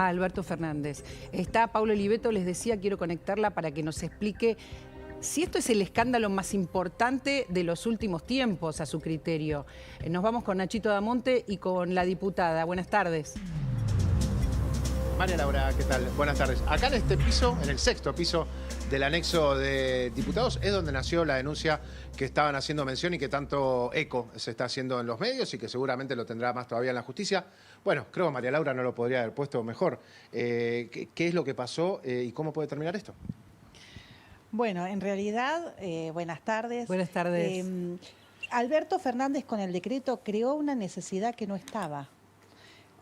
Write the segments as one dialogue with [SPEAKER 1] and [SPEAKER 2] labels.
[SPEAKER 1] a Alberto Fernández. Está Paula Oliveto, les decía, quiero conectarla para que nos explique si esto es el escándalo más importante de los últimos tiempos, a su criterio. Nos vamos con Nachito Damonte y con la diputada. Buenas tardes.
[SPEAKER 2] María Laura, ¿qué tal? Buenas tardes. Acá en este piso, en el sexto piso del anexo de diputados, es donde nació la denuncia que estaban haciendo mención y que tanto eco se está haciendo en los medios y que seguramente lo tendrá más todavía en la justicia. Bueno, creo que María Laura no lo podría haber puesto mejor. ¿Qué es lo que pasó y cómo puede terminar esto?
[SPEAKER 3] Bueno, en realidad, buenas tardes.
[SPEAKER 1] Buenas tardes.
[SPEAKER 3] Alberto Fernández con el decreto creó una necesidad que no estaba.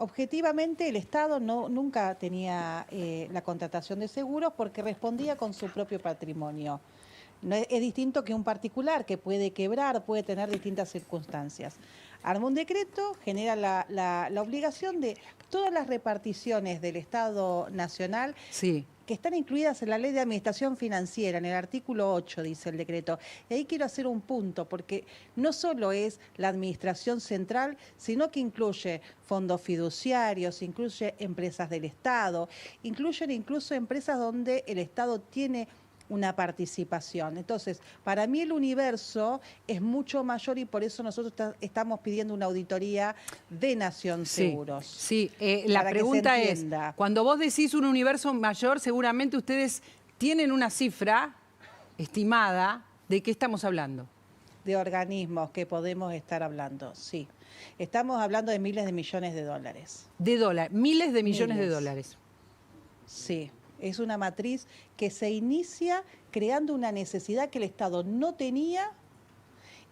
[SPEAKER 3] Objetivamente el Estado nunca tenía la contratación de seguros porque respondía con su propio patrimonio. No es distinto que un particular que puede quebrar, puede tener distintas circunstancias. Arma un decreto, genera la obligación de todas las reparticiones del Estado Nacional.
[SPEAKER 1] Sí.
[SPEAKER 3] Que están incluidas en la Ley de Administración Financiera, en el artículo 8, dice el decreto. Y ahí quiero hacer un punto, porque no solo es la administración central, sino que incluye fondos fiduciarios, incluye empresas del Estado, incluyen incluso empresas donde el Estado tiene una participación. Entonces, para mí el universo es mucho mayor y por eso nosotros estamos pidiendo una auditoría de Nación Seguros.
[SPEAKER 1] Sí, la pregunta es, cuando vos decís un universo mayor, seguramente ustedes tienen una cifra estimada de qué estamos hablando.
[SPEAKER 3] De organismos que podemos estar hablando, sí. Estamos hablando de miles de millones de dólares.
[SPEAKER 1] De dólares, miles de millones de dólares.
[SPEAKER 3] Sí. Es una matriz que se inicia creando una necesidad que el Estado no tenía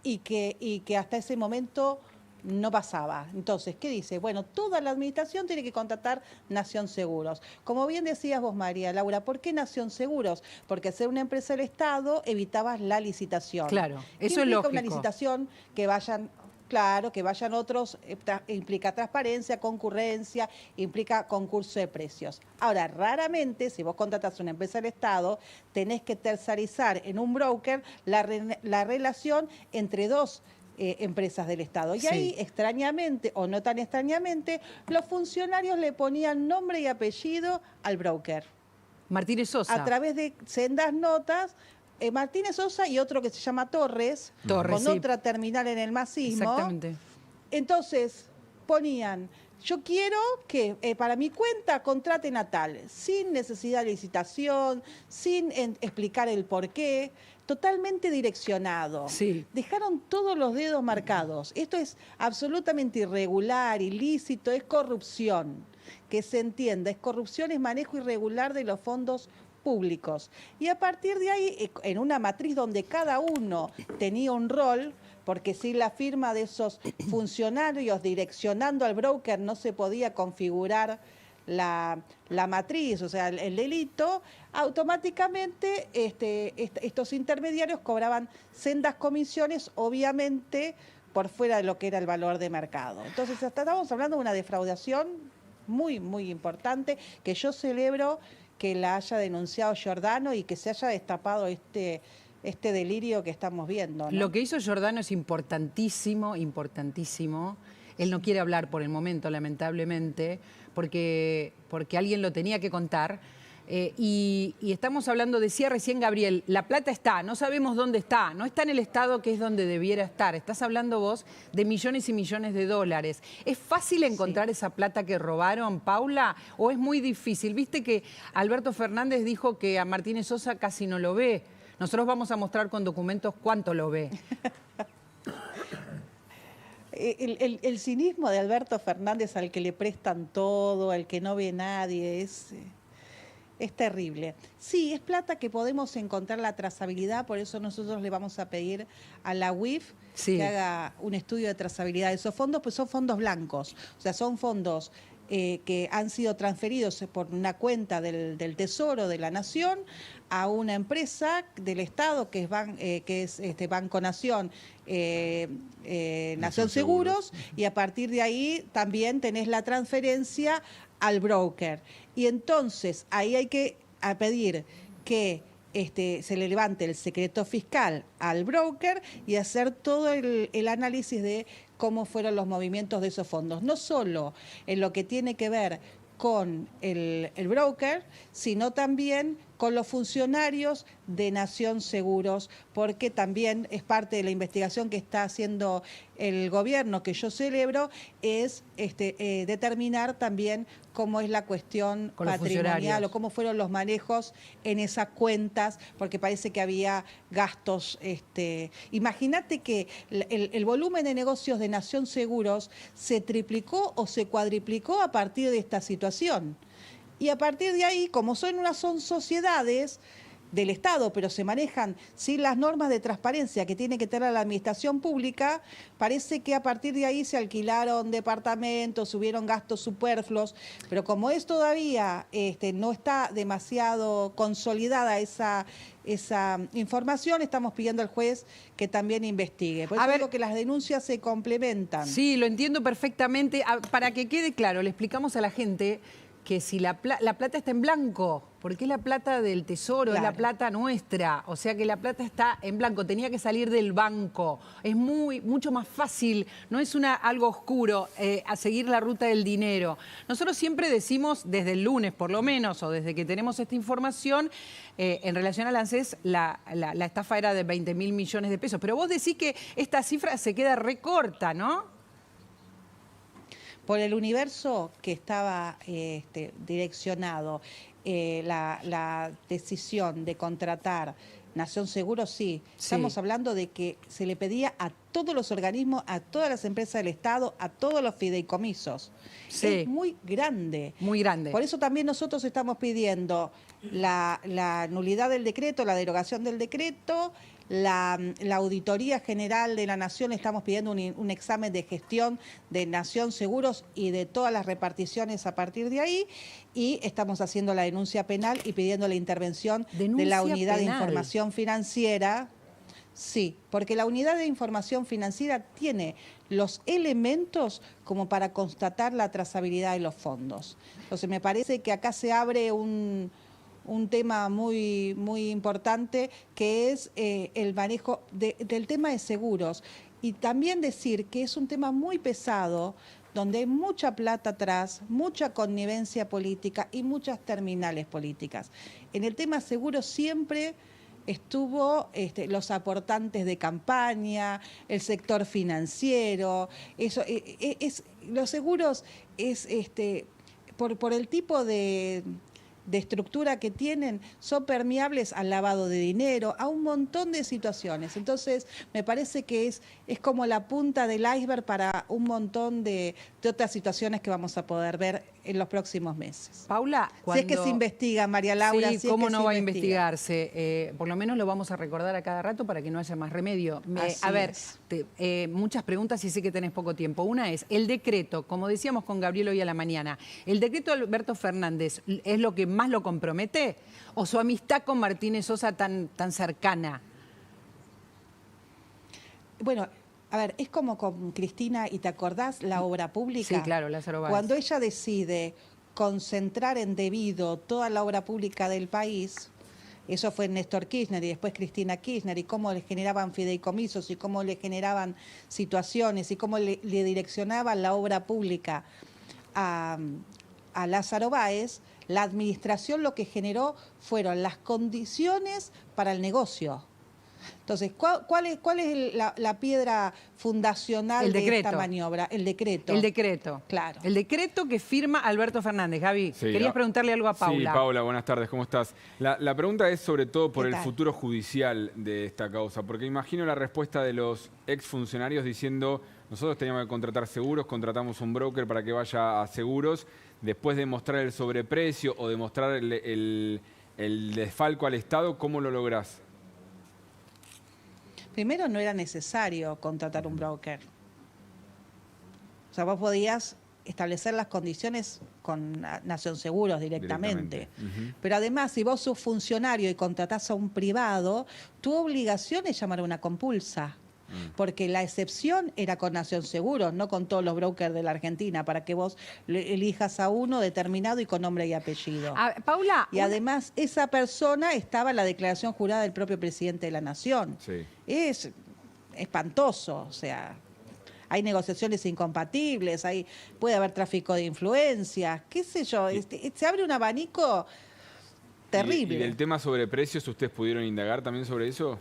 [SPEAKER 3] y que hasta ese momento no pasaba. Entonces, ¿qué dice? Bueno, toda la administración tiene que contratar Nación Seguros. Como bien decías vos, María Laura, ¿por qué Nación Seguros? Porque ser una empresa del Estado evitabas la licitación.
[SPEAKER 1] Claro, eso es lógico.
[SPEAKER 3] Una licitación que vayan... Claro, que vayan otros, implica transparencia, concurrencia, implica concurso de precios. Ahora, raramente, si vos contratás una empresa del Estado, tenés que tercerizar en un broker la relación entre dos empresas del Estado. Y ahí, extrañamente o no tan extrañamente, los funcionarios le ponían nombre y apellido al broker.
[SPEAKER 1] Martínez Sosa.
[SPEAKER 3] A través de sendas notas... Martínez Sosa y otro que se llama Torres, con otra terminal en el masismo.
[SPEAKER 1] Exactamente.
[SPEAKER 3] Entonces ponían, yo quiero que para mi cuenta contraten a tal, sin necesidad de licitación, sin explicar el porqué, totalmente direccionado.
[SPEAKER 1] Sí.
[SPEAKER 3] Dejaron todos los dedos marcados. Esto es absolutamente irregular, ilícito, es corrupción. Que se entienda, es corrupción, es manejo irregular de los fondos públicos. Y a partir de ahí, en una matriz donde cada uno tenía un rol, porque sin la firma de esos funcionarios direccionando al broker no se podía configurar la matriz, o sea, el delito, automáticamente estos intermediarios cobraban sendas comisiones, obviamente por fuera de lo que era el valor de mercado. Entonces, estamos hablando de una defraudación muy, muy importante, que yo celebro que la haya denunciado Giordano y que se haya destapado este delirio que estamos viendo, ¿no?
[SPEAKER 1] Lo que hizo Giordano es importantísimo, importantísimo. Él no quiere hablar por el momento, lamentablemente, porque alguien lo tenía que contar. Y estamos hablando, decía recién Gabriel, la plata está, no sabemos dónde está, no está en el Estado que es donde debiera estar. Estás hablando vos de millones y millones de dólares. ¿Es fácil encontrar esa plata que robaron, Paula, o es muy difícil? Viste que Alberto Fernández dijo que a Martínez Sosa casi no lo ve. Nosotros vamos a mostrar con documentos cuánto lo ve.
[SPEAKER 3] El cinismo de Alberto Fernández, al que le prestan todo, al que no ve nadie, es terrible. Sí, es plata que podemos encontrar la trazabilidad, por eso nosotros le vamos a pedir a la UIF que haga un estudio de trazabilidad de esos fondos, pues son fondos blancos, o sea, son fondos que han sido transferidos por una cuenta del Tesoro de la Nación a una empresa del Estado que es Banco Nación, Nación Seguros, y a partir de ahí también tenés la transferencia al broker. Y entonces ahí hay que pedir que se le levante el secreto fiscal al broker y hacer todo el análisis de cómo fueron los movimientos de esos fondos. No solo en lo que tiene que ver con el broker, sino también con los funcionarios de Nación Seguros, porque también es parte de la investigación que está haciendo el gobierno, que yo celebro, es determinar también cómo es la cuestión
[SPEAKER 1] Con los
[SPEAKER 3] patrimonial
[SPEAKER 1] funcionarios.
[SPEAKER 3] o cómo fueron los manejos en esas cuentas, porque parece que había gastos. Imagínate que el volumen de negocios de Nación Seguros se triplicó o se cuadriplicó a partir de esta situación. Y a partir de ahí, como son sociedades del Estado, pero se manejan sin las normas de transparencia que tiene que tener la administración pública, parece que a partir de ahí se alquilaron departamentos, hubieron gastos superfluos, pero como es todavía no está demasiado consolidada esa información, estamos pidiendo al juez que también investigue. Por eso digo que las denuncias se complementan.
[SPEAKER 1] Sí, lo entiendo perfectamente. Para que quede claro, le explicamos a la gente que si la plata está en blanco, porque es la plata del tesoro,
[SPEAKER 3] Claro.
[SPEAKER 1] es la plata nuestra, o sea que la plata está en blanco, tenía que salir del banco, es mucho más fácil, no es algo oscuro a seguir la ruta del dinero. Nosotros siempre decimos, desde el lunes por lo menos, o desde que tenemos esta información, en relación al ANSES, la estafa era de 20.000 millones de pesos, pero vos decís que esta cifra se queda recorta, ¿no?
[SPEAKER 3] Por el universo que estaba direccionado, la decisión de contratar Nación Seguros, sí. Estamos hablando de que se le pedía a todos los organismos, a todas las empresas del Estado, a todos los fideicomisos.
[SPEAKER 1] Sí.
[SPEAKER 3] Es muy grande.
[SPEAKER 1] Muy grande.
[SPEAKER 3] Por eso también nosotros estamos pidiendo la nulidad del decreto, la derogación del decreto, la Auditoría General de la Nación, estamos pidiendo un examen de gestión de Nación Seguros y de todas las reparticiones a partir de ahí, y estamos haciendo la denuncia penal y pidiendo la intervención de la Unidad de Información Financiera. Sí, porque la Unidad de Información Financiera tiene los elementos como para constatar la trazabilidad de los fondos. Entonces me parece que acá se abre un tema muy, muy importante, que es el manejo del tema de seguros. Y también decir que es un tema muy pesado, donde hay mucha plata atrás, mucha connivencia política y muchas terminales políticas. En el tema seguros siempre estuvo los aportantes de campaña, el sector financiero. Los seguros es por el tipo de estructura que tienen, son permeables al lavado de dinero, a un montón de situaciones. Entonces, me parece que es como la punta del iceberg para un montón de otras situaciones que vamos a poder ver en los próximos meses.
[SPEAKER 1] Paula,
[SPEAKER 3] Si es que se investiga, María Laura.
[SPEAKER 1] Sí,
[SPEAKER 3] si es
[SPEAKER 1] cómo
[SPEAKER 3] que
[SPEAKER 1] no
[SPEAKER 3] se
[SPEAKER 1] va a
[SPEAKER 3] investiga.
[SPEAKER 1] investigarse. Por lo menos lo vamos a recordar a cada rato para que no haya más remedio.
[SPEAKER 3] Así
[SPEAKER 1] A ver,
[SPEAKER 3] es.
[SPEAKER 1] muchas preguntas y sé que tenés poco tiempo. Una es, el decreto, como decíamos con Gabriel hoy a la mañana, ¿el decreto de Alberto Fernández es lo que más lo compromete? ¿O su amistad con Martínez Sosa tan cercana?
[SPEAKER 3] Bueno, a ver, es como con Cristina, y ¿te acordás la obra pública?
[SPEAKER 1] Sí, claro, Lázaro Báez.
[SPEAKER 3] Cuando ella decide concentrar en debido toda la obra pública del país, eso fue Néstor Kirchner y después Cristina Kirchner, y cómo le generaban fideicomisos y cómo le generaban situaciones y cómo le direccionaban la obra pública a Lázaro Báez, la administración lo que generó fueron las condiciones para el negocio. Entonces, ¿cuál es la piedra fundacional de esta maniobra? El decreto.
[SPEAKER 1] El decreto.
[SPEAKER 3] Claro.
[SPEAKER 1] El decreto que firma Alberto Fernández. Gaby,
[SPEAKER 4] Sí,
[SPEAKER 1] querías preguntarle algo a Paula.
[SPEAKER 4] Sí, Paula, buenas tardes, ¿cómo estás? La pregunta es sobre todo por
[SPEAKER 3] ¿Qué
[SPEAKER 4] el
[SPEAKER 3] tal?
[SPEAKER 4] futuro judicial de esta causa, porque imagino la respuesta de los exfuncionarios diciendo, nosotros teníamos que contratar seguros, contratamos un broker para que vaya a seguros, después de mostrar el sobreprecio o demostrar el desfalco al Estado, ¿cómo lo lográs?
[SPEAKER 3] Primero, no era necesario contratar un broker. O sea, vos podías establecer las condiciones con Nación Seguros directamente. Pero además, si vos sos funcionario y contratás a un privado, tu obligación es llamar a una compulsa. Porque la excepción era con Nación Seguros, no con todos los brokers de la Argentina, para que vos elijas a uno determinado y con nombre y apellido.
[SPEAKER 1] Paula.
[SPEAKER 3] Y además, esa persona estaba en la declaración jurada del propio presidente de la Nación.
[SPEAKER 4] Sí.
[SPEAKER 3] Es espantoso, o sea, hay negociaciones incompatibles, puede haber tráfico de influencias, qué sé yo, se abre un abanico terrible.
[SPEAKER 4] ¿Y del tema sobre precios, ustedes pudieron indagar también sobre eso?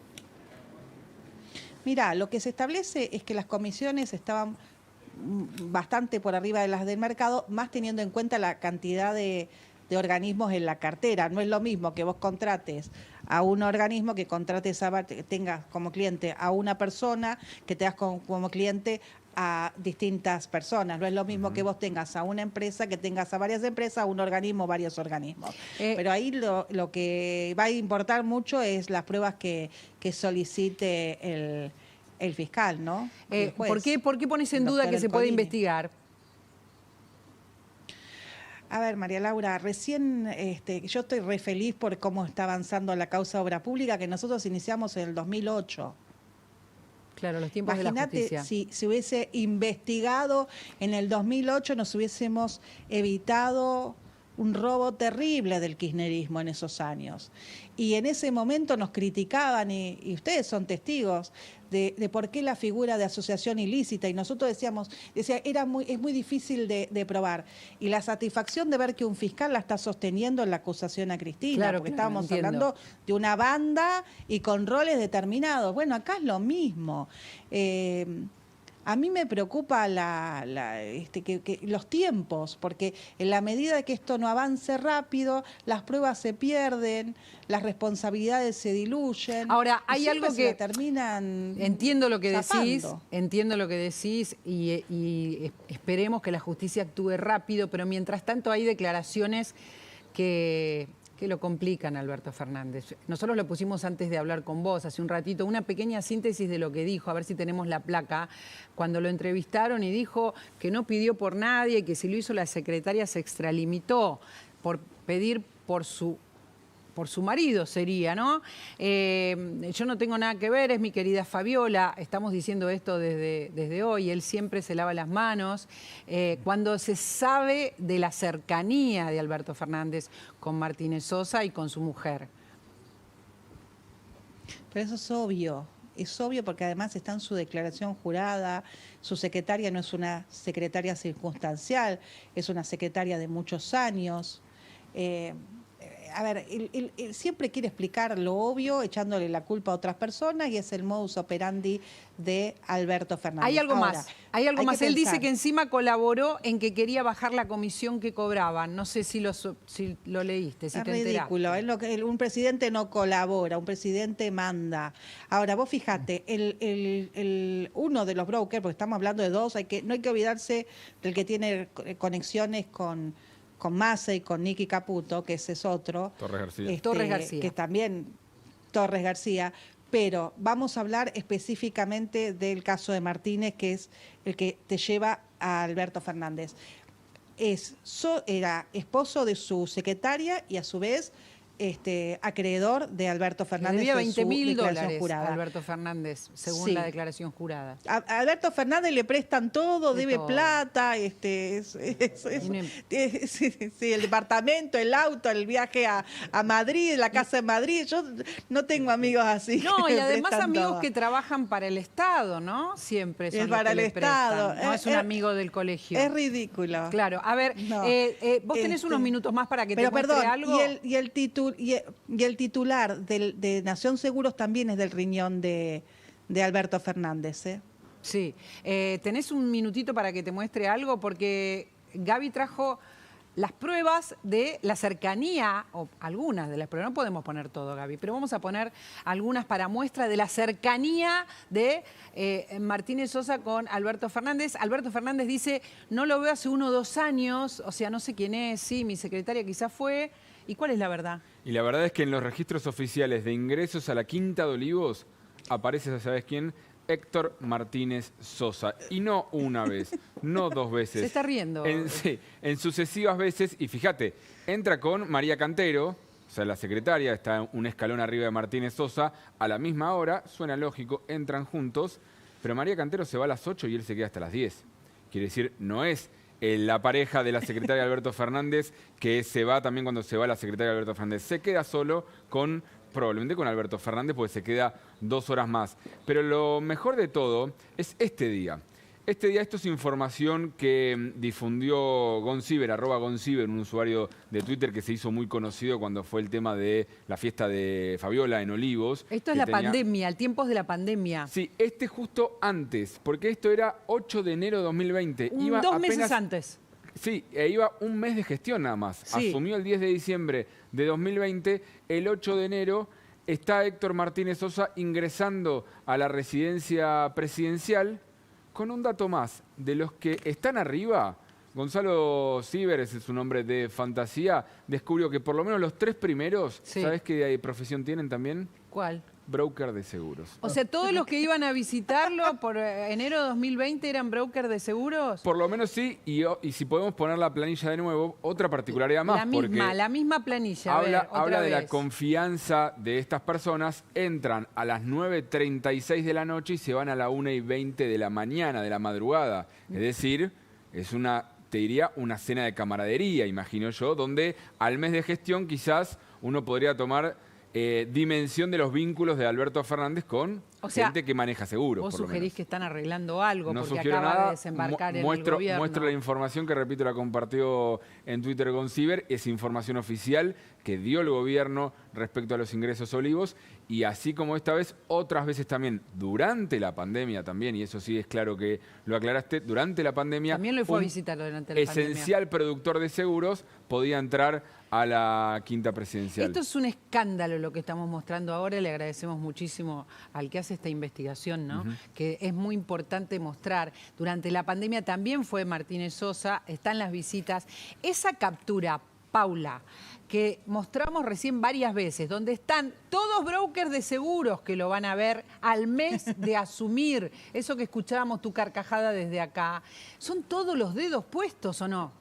[SPEAKER 3] Mirá, lo que se establece es que las comisiones estaban bastante por arriba de las del mercado, más teniendo en cuenta la cantidad de organismos en la cartera. No es lo mismo que vos contrates a un organismo, que contrates tengas como cliente a una persona, que tengas como cliente a distintas personas. No es lo mismo que vos tengas a una empresa, que tengas a varias empresas, a un organismo, varios organismos. Pero ahí lo que va a importar mucho es las pruebas que solicite el fiscal, ¿no? El juez,
[SPEAKER 1] ¿Por qué pones en duda que se puede investigar?
[SPEAKER 3] A ver, María Laura, recién yo estoy re feliz por cómo está avanzando la causa obra pública, que nosotros iniciamos en el 2008.
[SPEAKER 1] Claro, los tiempos de la justicia.
[SPEAKER 3] Si se hubiese investigado en el 2008, nos hubiésemos evitado un robo terrible del kirchnerismo en esos años. Y en ese momento nos criticaban, y ustedes son testigos, de por qué la figura de asociación ilícita, y nosotros decía, es muy difícil de probar. Y la satisfacción de ver que un fiscal la está sosteniendo en la acusación a Cristina,
[SPEAKER 1] claro,
[SPEAKER 3] porque estábamos hablando de una banda y con roles determinados. Bueno, acá es lo mismo. A mí me preocupa que los tiempos, porque en la medida que esto no avance rápido, las pruebas se pierden, las responsabilidades se diluyen.
[SPEAKER 1] Ahora, hay algo que
[SPEAKER 3] terminan
[SPEAKER 1] entiendo lo que
[SPEAKER 3] zapando.
[SPEAKER 1] decís y esperemos que la justicia actúe rápido, pero mientras tanto hay declaraciones que lo complican, Alberto Fernández. Nosotros lo pusimos antes de hablar con vos, hace un ratito, una pequeña síntesis de lo que dijo, a ver si tenemos la placa, cuando lo entrevistaron y dijo que no pidió por nadie, que si lo hizo la secretaria se extralimitó por pedir por su marido sería, ¿no? Yo no tengo nada que ver, es mi querida Fabiola, estamos diciendo esto desde hoy, él siempre se lava las manos. Cuando se sabe de la cercanía de Alberto Fernández con Martínez Sosa y con su mujer.
[SPEAKER 3] Pero eso es obvio porque además está en su declaración jurada, su secretaria no es una secretaria circunstancial, es una secretaria de muchos años. A ver, él siempre quiere explicar lo obvio echándole la culpa a otras personas y es el modus operandi de Alberto Fernández.
[SPEAKER 1] Hay algo más. Él dice que encima colaboró en que quería bajar la comisión que cobraban. No sé si lo leíste, si
[SPEAKER 3] es
[SPEAKER 1] te enteraste.
[SPEAKER 3] Ridículo. Un presidente no colabora, un presidente manda. Ahora, vos fijate, uno de los brokers, porque estamos hablando de dos, no hay que olvidarse del que tiene conexiones con Massa y con Nicky Caputo, que ese es otro.
[SPEAKER 4] Torres
[SPEAKER 3] García. Que también Torres García. Pero vamos a hablar específicamente del caso de Martínez, que es el que te lleva a Alberto Fernández. Era esposo de su secretaria y a su vez acreedor de Alberto Fernández.
[SPEAKER 1] Debía
[SPEAKER 3] en su declaración
[SPEAKER 1] $20.000
[SPEAKER 3] jurada.
[SPEAKER 1] a Alberto Fernández, según la declaración jurada.
[SPEAKER 3] A Alberto Fernández le prestan todo, debe plata, el departamento, el auto, el viaje a Madrid, la casa en Madrid. Yo no tengo amigos así.
[SPEAKER 1] No, y además amigos que trabajan para el Estado, ¿no? Siempre son los
[SPEAKER 3] para
[SPEAKER 1] que
[SPEAKER 3] el
[SPEAKER 1] le
[SPEAKER 3] Estado.
[SPEAKER 1] prestan. No es un amigo del colegio.
[SPEAKER 3] Es ridículo.
[SPEAKER 1] Claro, a ver, vos tenés unos minutos más para que te muestre algo.
[SPEAKER 3] Y el titular de Nación Seguros también es del riñón de Alberto Fernández.
[SPEAKER 1] Sí. ¿Tenés un minutito para que te muestre algo? Porque Gaby trajo las pruebas de la cercanía, o algunas de las pruebas, no podemos poner todo, Gaby, pero vamos a poner algunas para muestra de la cercanía de Martínez Sosa con Alberto Fernández. Alberto Fernández dice, no lo veo hace 1 o 2 años, o sea, no sé quién es, sí, mi secretaria quizás fue. ¿Y cuál es la verdad?
[SPEAKER 4] Y la verdad es que en los registros oficiales de ingresos a la Quinta de Olivos aparece, ¿sabes quién? Héctor Martínez Sosa. Y no una vez, no 2 veces.
[SPEAKER 1] Se está riendo.
[SPEAKER 4] Sí, en sucesivas veces. Y fíjate, entra con María Cantero, o sea, la secretaria, está un escalón arriba de Martínez Sosa, a la misma hora, suena lógico, entran juntos, pero María Cantero se va a las 8 y él se queda hasta las 10. Quiere decir, no es la pareja de la secretaria Alberto Fernández, que se va también cuando se va la secretaria Alberto Fernández. Se queda solo probablemente con Alberto Fernández, porque se queda 2 horas más. Pero lo mejor de todo es este día. Este día, esto es información que difundió Gonciber, @Gonciber, un usuario de Twitter que se hizo muy conocido cuando fue el tema de la fiesta de Fabiola en Olivos.
[SPEAKER 1] Esto es la pandemia, el tiempo de la pandemia.
[SPEAKER 4] Sí, este justo antes, porque esto era 8 de enero de 2020. Iba
[SPEAKER 1] 2 meses antes.
[SPEAKER 4] Sí, iba un mes de gestión nada más.
[SPEAKER 1] Sí.
[SPEAKER 4] Asumió el 10 de diciembre de 2020, el 8 de enero está Héctor Martínez Sosa ingresando a la residencia presidencial. Con un dato más, de los que están arriba, Gonzalo Ciber, ese es su nombre de fantasía, descubrió que por lo menos los 3 primeros,
[SPEAKER 1] Sí.
[SPEAKER 4] ¿sabes qué profesión tienen también?
[SPEAKER 1] ¿Cuál?
[SPEAKER 4] Broker de seguros.
[SPEAKER 1] O sea, todos los que iban a visitarlo por enero de 2020 eran broker de seguros.
[SPEAKER 4] Por lo menos sí, y si podemos poner la planilla de nuevo, otra particularidad más.
[SPEAKER 1] La misma planilla.
[SPEAKER 4] Habla de la confianza de estas personas, entran a las 9:36 de la noche y se van a la 1:20 de la mañana, de la madrugada. Es decir, es te diría, una cena de camaradería, imagino yo, donde al mes de gestión quizás uno podría tomar dimensión de los vínculos de Alberto Fernández con gente que maneja seguros.
[SPEAKER 1] Vos
[SPEAKER 4] por lo
[SPEAKER 1] sugerís
[SPEAKER 4] menos.
[SPEAKER 1] que están arreglando algo
[SPEAKER 4] No
[SPEAKER 1] porque
[SPEAKER 4] sugiero
[SPEAKER 1] acaba
[SPEAKER 4] nada,
[SPEAKER 1] de desembarcar en el
[SPEAKER 4] muestro
[SPEAKER 1] gobierno.
[SPEAKER 4] la información que, repito, la compartió en Twitter Gonciber. Es información oficial que dio el gobierno respecto a los ingresos Olivos. Y así como esta vez, otras veces también, durante la pandemia también, y eso sí es claro que lo aclaraste, durante la pandemia...
[SPEAKER 1] También lo fue a visitar durante la pandemia.
[SPEAKER 4] Esencial productor de seguros podía entrar a la quinta presidencial.
[SPEAKER 1] Esto es un escándalo lo que estamos mostrando ahora. Le agradecemos muchísimo al que hace esta investigación, ¿no? Que es muy importante mostrar. Durante la pandemia también fue Martínez Sosa, están las visitas. Esa captura, Paula, que mostramos recién varias veces, donde están todos brokers de seguros que lo van a ver al mes de asumir. Eso que escuchábamos tu carcajada desde acá. ¿Son todos los dedos puestos o no?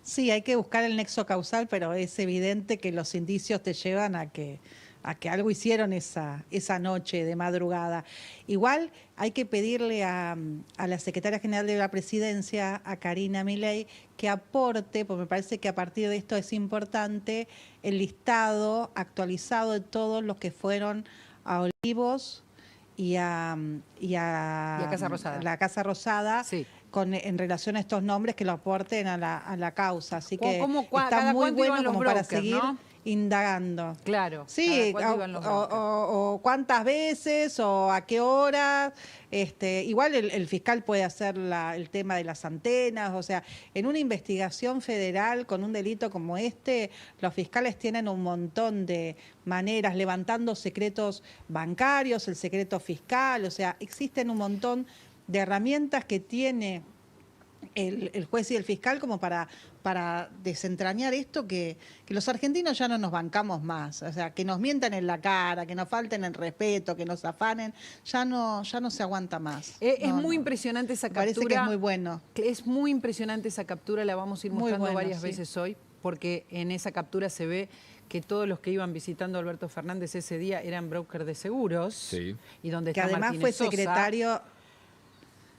[SPEAKER 3] Sí, hay que buscar el nexo causal, pero es evidente que los indicios te llevan a que algo hicieron esa noche de madrugada. Igual hay que pedirle a la secretaria general de la Presidencia, a Karina Milei, que aporte, porque me parece que a partir de esto es importante, el listado actualizado de todos los que fueron a Olivos y a
[SPEAKER 1] Casa Rosada.
[SPEAKER 3] La Casa Rosada.
[SPEAKER 1] Sí.
[SPEAKER 3] En relación a estos nombres que lo aporten a la causa. Así que
[SPEAKER 1] cada
[SPEAKER 3] está muy
[SPEAKER 1] cuánto iban
[SPEAKER 3] bueno
[SPEAKER 1] los
[SPEAKER 3] como para
[SPEAKER 1] brokers,
[SPEAKER 3] seguir
[SPEAKER 1] ¿no?
[SPEAKER 3] indagando.
[SPEAKER 1] Claro.
[SPEAKER 3] Sí,
[SPEAKER 1] cada cuánto iban los brokers.
[SPEAKER 3] o cuántas veces, o a qué horas. Igual el fiscal puede hacer el tema de las antenas. O sea, en una investigación federal con un delito como este, los fiscales tienen un montón de maneras, levantando secretos bancarios, el secreto fiscal. O sea, existen un montón de herramientas que tiene el juez y el fiscal como para desentrañar esto que los argentinos ya no nos bancamos más. O sea, que nos mientan en la cara, que nos falten el respeto, que nos afanen, ya no se aguanta más.
[SPEAKER 1] Es muy impresionante esa captura.
[SPEAKER 3] Parece que es muy bueno.
[SPEAKER 1] Es muy impresionante esa captura, la vamos a ir
[SPEAKER 3] Muy
[SPEAKER 1] mostrando
[SPEAKER 3] bueno,
[SPEAKER 1] varias
[SPEAKER 3] sí.
[SPEAKER 1] veces hoy, porque en esa captura se ve que todos los que iban visitando a Alberto Fernández ese día eran brokers de seguros.
[SPEAKER 4] Sí.
[SPEAKER 1] Y donde
[SPEAKER 3] Que
[SPEAKER 1] está
[SPEAKER 3] además
[SPEAKER 1] Martínez
[SPEAKER 3] fue
[SPEAKER 1] Sosa.
[SPEAKER 3] secretario.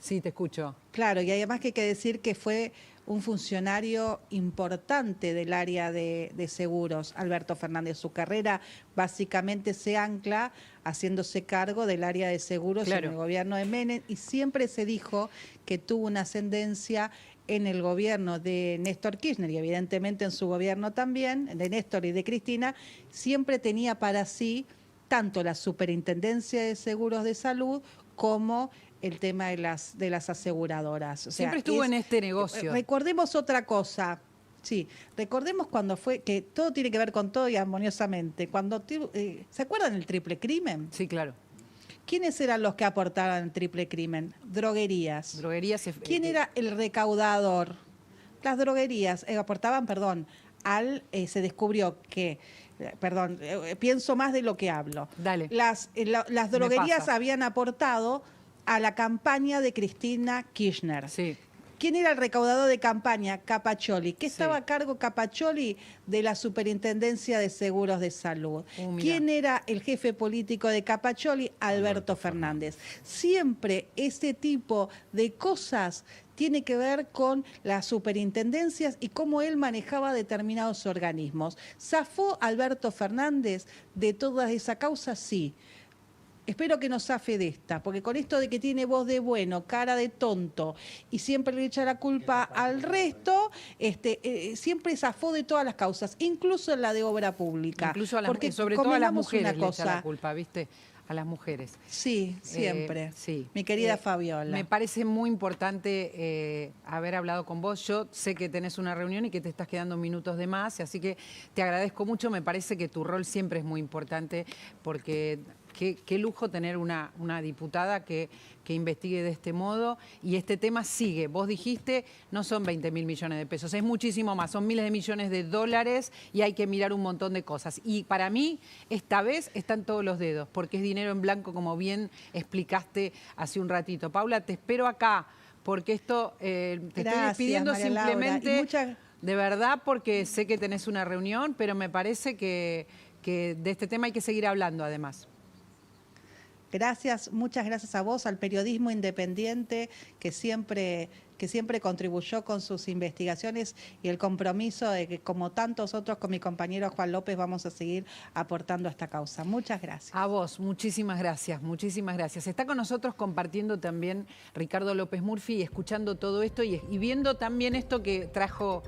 [SPEAKER 1] Sí, te escucho.
[SPEAKER 3] Claro, y además que hay que decir que fue un funcionario importante del área de seguros, Alberto Fernández. Su carrera básicamente se ancla haciéndose cargo del área de seguros en el gobierno de Menem, y siempre se dijo que tuvo una ascendencia en el gobierno de Néstor Kirchner y evidentemente en su gobierno también, de Néstor y de Cristina, siempre tenía para sí tanto la Superintendencia de Seguros de Salud como el tema de las aseguradoras. O sea,
[SPEAKER 1] Siempre estuvo en este negocio.
[SPEAKER 3] Recordemos otra cosa. Sí, recordemos cuando fue, que todo tiene que ver con todo y armoniosamente. ¿Se acuerdan del triple crimen?
[SPEAKER 1] Sí, claro.
[SPEAKER 3] ¿Quiénes eran los que aportaban el triple crimen? Droguerías. ¿Quién era el recaudador? Las droguerías aportaban, se descubrió que, pienso más de lo que hablo.
[SPEAKER 1] Dale.
[SPEAKER 3] Las droguerías habían aportado a la campaña de Cristina Kirchner.
[SPEAKER 1] Sí.
[SPEAKER 3] ¿Quién era el recaudador de campaña? Capaccioli. ¿Qué estaba a cargo Capaccioli? De la Superintendencia de Seguros de Salud. ¿Quién era el jefe político de Capaccioli? Alberto Fernández. Siempre ese tipo de cosas tiene que ver con las superintendencias y cómo él manejaba determinados organismos. ¿Zafó Alberto Fernández de toda esa causa? Sí. espero que nos zafe de esta, porque con esto de que tiene voz de bueno, cara de tonto y siempre le echa la culpa al resto, siempre zafó de todas las causas, incluso en la de obra pública.
[SPEAKER 1] Incluso a las,
[SPEAKER 3] porque
[SPEAKER 1] sobre todo a las
[SPEAKER 3] convengamos
[SPEAKER 1] mujeres
[SPEAKER 3] una
[SPEAKER 1] le echa la
[SPEAKER 3] cosa.
[SPEAKER 1] culpa, ¿viste? A las mujeres.
[SPEAKER 3] Sí, siempre.
[SPEAKER 1] Sí.
[SPEAKER 3] Mi querida Fabiola.
[SPEAKER 1] Me parece muy importante haber hablado con vos. Yo sé que tenés una reunión y que te estás quedando minutos de más, así que te agradezco mucho. Me parece que tu rol siempre es muy importante porque qué lujo tener una diputada que investigue de este modo y este tema sigue. Vos dijiste, no son 20.000 millones de pesos, es muchísimo más, son miles de millones de dólares y hay que mirar un montón de cosas. Y para mí, esta vez están todos los dedos, porque es dinero en blanco, como bien explicaste hace un ratito. Paula, te espero acá, porque esto te estoy despidiendo
[SPEAKER 3] María Laura.
[SPEAKER 1] simplemente, de verdad, porque sé que tenés una reunión, pero me parece que de este tema hay que seguir hablando además.
[SPEAKER 3] Gracias, muchas gracias a vos, al periodismo independiente que siempre contribuyó con sus investigaciones y el compromiso de que, como tantos otros, con mi compañero Juan López vamos a seguir aportando a esta causa. Muchas gracias.
[SPEAKER 1] A vos, muchísimas gracias, muchísimas gracias. Está con nosotros compartiendo también Ricardo López Murphy, escuchando todo esto y viendo también esto que trajo